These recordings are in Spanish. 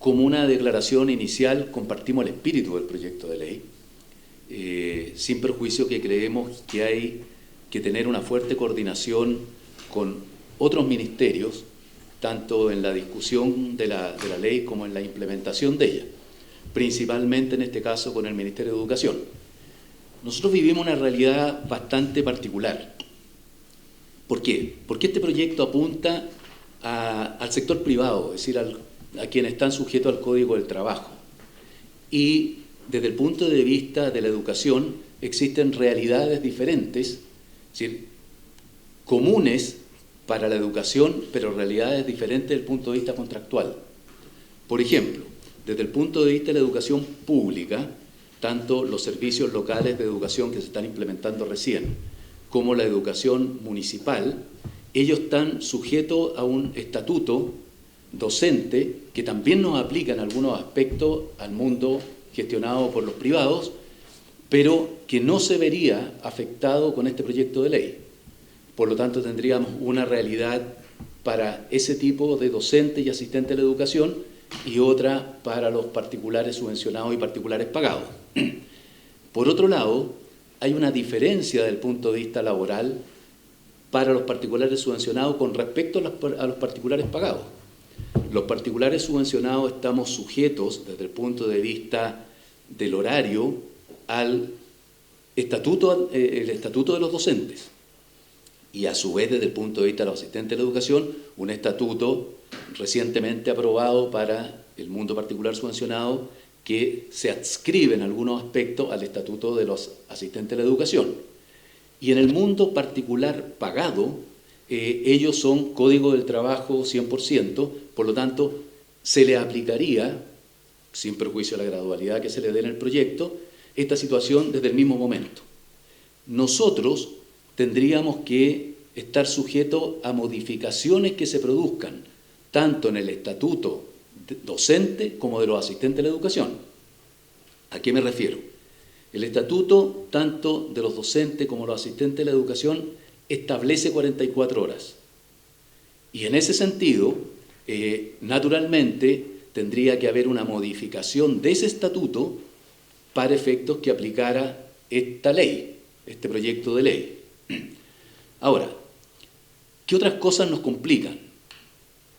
como una declaración inicial, compartimos el espíritu del proyecto de ley, sin perjuicio que creemos que hay que tener una fuerte coordinación con otros ministerios, tanto en la discusión de la ley como en la implementación de ella, principalmente en este caso con el Ministerio de Educación. Nosotros vivimos una realidad bastante particular. ¿Por qué? Porque este proyecto apunta al sector privado, es decir, a quienes están sujetos al Código del Trabajo. Y desde el punto de vista de la educación existen realidades diferentes, es decir, comunes para la educación, pero realidades diferentes desde el punto de vista contractual. Por ejemplo, desde el punto de vista de la educación pública, tanto los servicios locales de educación que se están implementando recién, como la educación municipal, ellos están sujetos a un estatuto docente que también nos aplica en algunos aspectos al mundo gestionado por los privados, pero que no se vería afectado con este proyecto de ley. Por lo tanto, tendríamos una realidad para ese tipo de docentes y asistentes de la educación y otra para los particulares subvencionados y particulares pagados. Por otro lado, hay una diferencia desde el punto de vista laboral para los particulares subvencionados con respecto a los particulares pagados. Los particulares subvencionados estamos sujetos, desde el punto de vista del horario, al estatuto, el estatuto de los docentes. Y a su vez, desde el punto de vista de los asistentes de la educación, un estatuto recientemente aprobado para el mundo particular subvencionado que se adscribe en algunos aspectos al estatuto de los asistentes de la educación. Y en el mundo particular pagado, ellos son Código del Trabajo 100%, por lo tanto, se le aplicaría, sin perjuicio a la gradualidad que se le dé en el proyecto, esta situación desde el mismo momento. Nosotros tendríamos que estar sujetos a modificaciones que se produzcan, tanto en el estatuto docente como de los asistentes de la educación. ¿A qué me refiero? El estatuto, tanto de los docentes como de los asistentes de la educación, establece 44 horas. Y en ese sentido, naturalmente, tendría que haber una modificación de ese estatuto para efectos que aplicara esta ley, este proyecto de ley. Ahora, ¿qué otras cosas nos complican?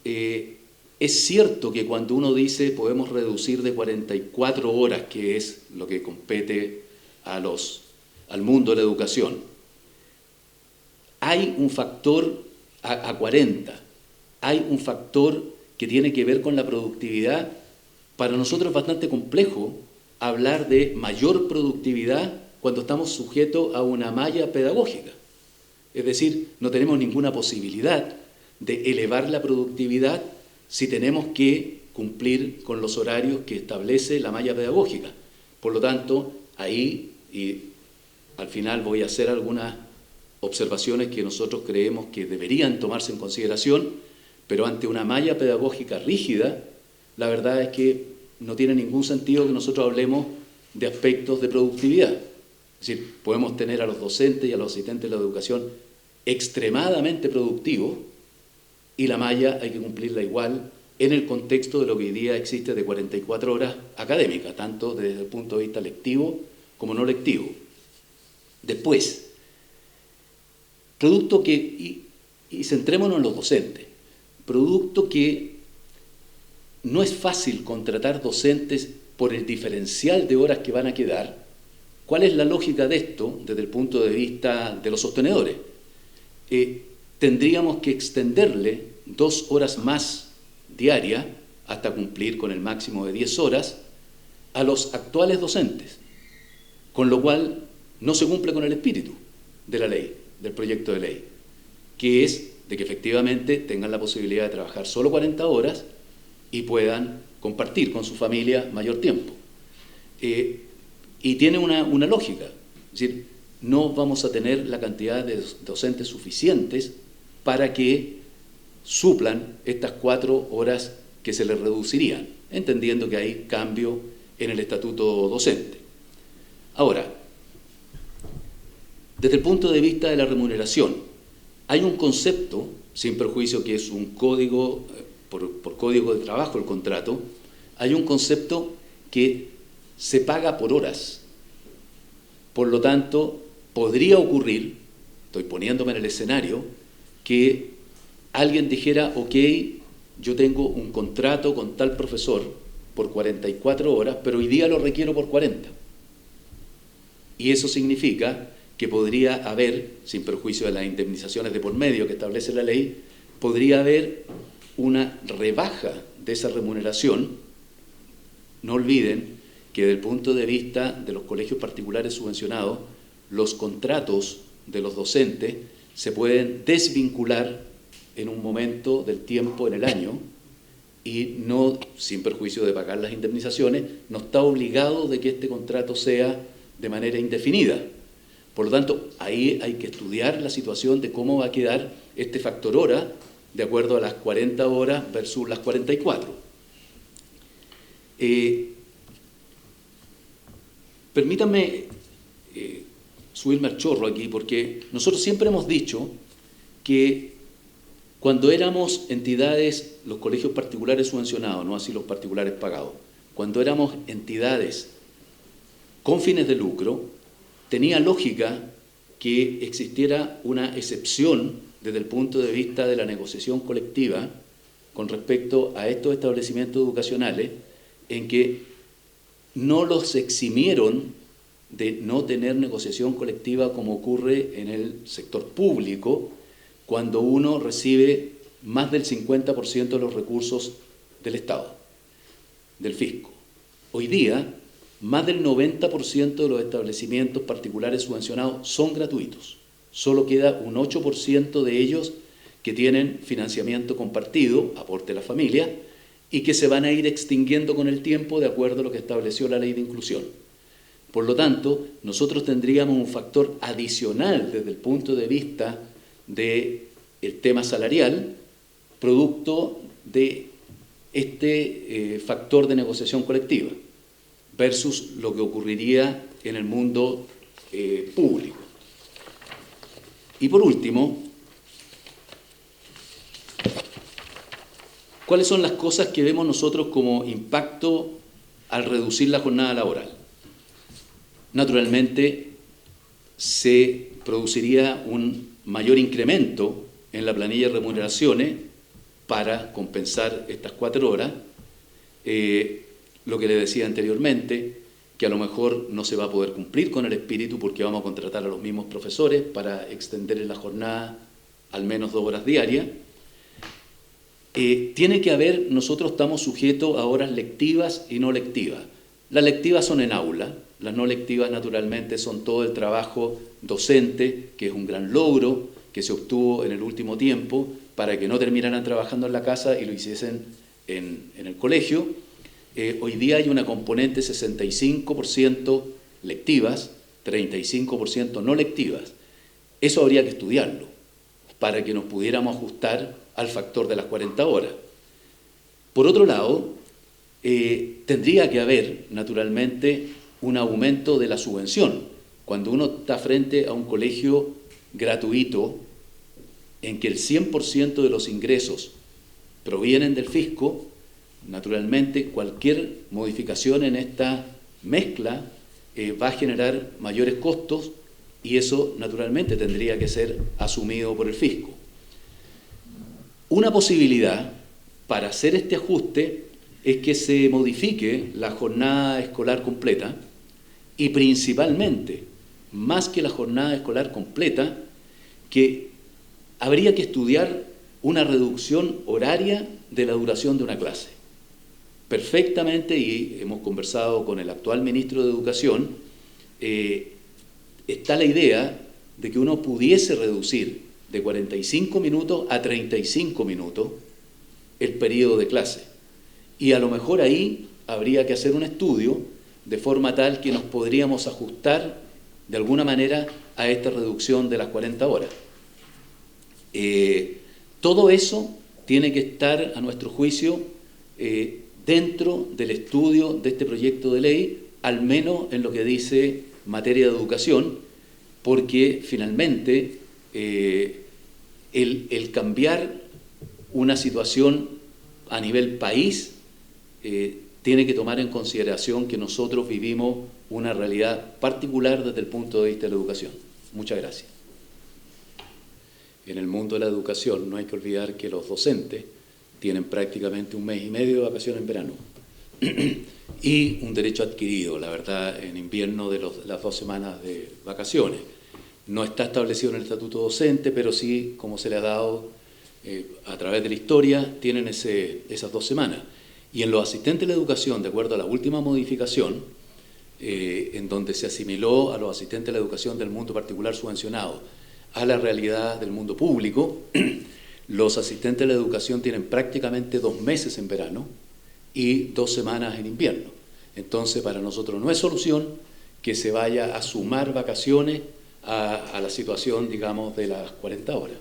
Es cierto que cuando uno dice podemos reducir de 44 horas, que es lo que compete al mundo de la educación, hay un factor a 40, hay un factor que tiene que ver con la productividad. Para nosotros es bastante complejo hablar de mayor productividad cuando estamos sujetos a una malla pedagógica. Es decir, no tenemos ninguna posibilidad de elevar la productividad si tenemos que cumplir con los horarios que establece la malla pedagógica. Por lo tanto, ahí, y al final voy a hacer algunas observaciones que nosotros creemos que deberían tomarse en consideración, pero ante una malla pedagógica rígida, la verdad es que no tiene ningún sentido que nosotros hablemos de aspectos de productividad. Es decir, podemos tener a los docentes y a los asistentes de la educación extremadamente productivos y la malla hay que cumplirla igual en el contexto de lo que hoy día existe de 44 horas académicas, tanto desde el punto de vista lectivo como no lectivo. Después, producto que, y centrémonos en los docentes, producto que no es fácil contratar docentes por el diferencial de horas que van a quedar. ¿Cuál es la lógica de esto desde el punto de vista de los sostenedores? Tendríamos que extenderle 2 horas más diarias hasta cumplir con el máximo de 10 horas a los actuales docentes, con lo cual no se cumple con el espíritu de la ley, del proyecto de ley, que es de que efectivamente tengan la posibilidad de trabajar solo 40 horas y puedan compartir con su familia mayor tiempo. Y tiene una lógica, es decir, no vamos a tener la cantidad de docentes suficientes para que suplan estas 4 horas que se les reducirían, entendiendo que hay cambio en el estatuto docente. Ahora, desde el punto de vista de la remuneración, hay un concepto, sin perjuicio que es un código, por código de trabajo el contrato, hay un concepto que se paga por horas. Por lo tanto, podría ocurrir, estoy poniéndome en el escenario, que alguien dijera, ok, yo tengo un contrato con tal profesor por 44 horas, pero hoy día lo requiero por 40. Y eso significa que podría haber, sin perjuicio de las indemnizaciones de por medio que establece la ley, podría haber una rebaja de esa remuneración. No olviden que desde el punto de vista de los colegios particulares subvencionados, los contratos de los docentes se pueden desvincular en un momento del tiempo en el año y no, sin perjuicio de pagar las indemnizaciones, no está obligado de que este contrato sea de manera indefinida. Por lo tanto, ahí hay que estudiar la situación de cómo va a quedar este factor hora de acuerdo a las 40 horas versus las 44. Permítanme subirme al chorro aquí, porque nosotros siempre hemos dicho que cuando éramos entidades, los colegios particulares subvencionados, no así los particulares pagados, cuando éramos entidades con fines de lucro, tenía lógica que existiera una excepción desde el punto de vista de la negociación colectiva con respecto a estos establecimientos educacionales, en que no los eximieron de no tener negociación colectiva como ocurre en el sector público cuando uno recibe más del 50% de los recursos del Estado, del fisco. Hoy día, más del 90% de los establecimientos particulares subvencionados son gratuitos. Solo queda un 8% de ellos que tienen financiamiento compartido, aporte de la familia, y que se van a ir extinguiendo con el tiempo de acuerdo a lo que estableció la ley de inclusión. Por lo tanto, nosotros tendríamos un factor adicional desde el punto de vista del tema salarial, producto de este factor de negociación colectiva, versus lo que ocurriría en el mundo público. Y por último, ¿cuáles son las cosas que vemos nosotros como impacto al reducir la jornada laboral? Naturalmente, se produciría un mayor incremento en la planilla de remuneraciones para compensar estas 4 horas. Lo que le decía anteriormente, que a lo mejor no se va a poder cumplir con el espíritu porque vamos a contratar a los mismos profesores para extender la jornada al menos 2 horas diarias. Tiene que haber, nosotros estamos sujetos a horas lectivas y no lectivas. Las lectivas son en aula, las no lectivas naturalmente son todo el trabajo docente, que es un gran logro que se obtuvo en el último tiempo para que no terminaran trabajando en la casa y lo hiciesen en el colegio. Hoy día hay una componente 65% lectivas, 35% no lectivas. Eso habría que estudiarlo para que nos pudiéramos ajustar al factor de las 40 horas. Por otro lado, tendría que haber, naturalmente, un aumento de la subvención. Cuando uno está frente a un colegio gratuito, en que el 100% de los ingresos provienen del fisco, naturalmente, cualquier modificación en esta mezcla va a generar mayores costos y eso, naturalmente, tendría que ser asumido por el fisco. Una posibilidad para hacer este ajuste es que se modifique la jornada escolar completa y principalmente, más que la jornada escolar completa, que habría que estudiar una reducción horaria de la duración de una clase. Perfectamente, y hemos conversado con el actual ministro de Educación, está la idea de que uno pudiese reducir de 45 minutos a 35 minutos el periodo de clase. Y a lo mejor ahí habría que hacer un estudio de forma tal que nos podríamos ajustar de alguna manera a esta reducción de las 40 horas. Todo eso tiene que estar, a nuestro juicio, dentro del estudio de este proyecto de ley, al menos en lo que dice materia de educación, porque finalmente el cambiar una situación a nivel país tiene que tomar en consideración que nosotros vivimos una realidad particular desde el punto de vista de la educación. Muchas gracias. En el mundo de la educación no hay que olvidar que los docentes tienen prácticamente 1 mes y medio de vacaciones en verano y un derecho adquirido, la verdad, en invierno de las 2 semanas de vacaciones. No está establecido en el estatuto docente, pero sí, como se le ha dado a través de la historia, tienen esas 2 semanas. Y en los asistentes de la educación, de acuerdo a la última modificación, en donde se asimiló a los asistentes de la educación del mundo particular subvencionado a la realidad del mundo público, los asistentes de la educación tienen prácticamente 2 meses en verano y 2 semanas en invierno. Entonces, para nosotros no es solución que se vaya a sumar vacaciones a la situación, digamos, de las 40 horas.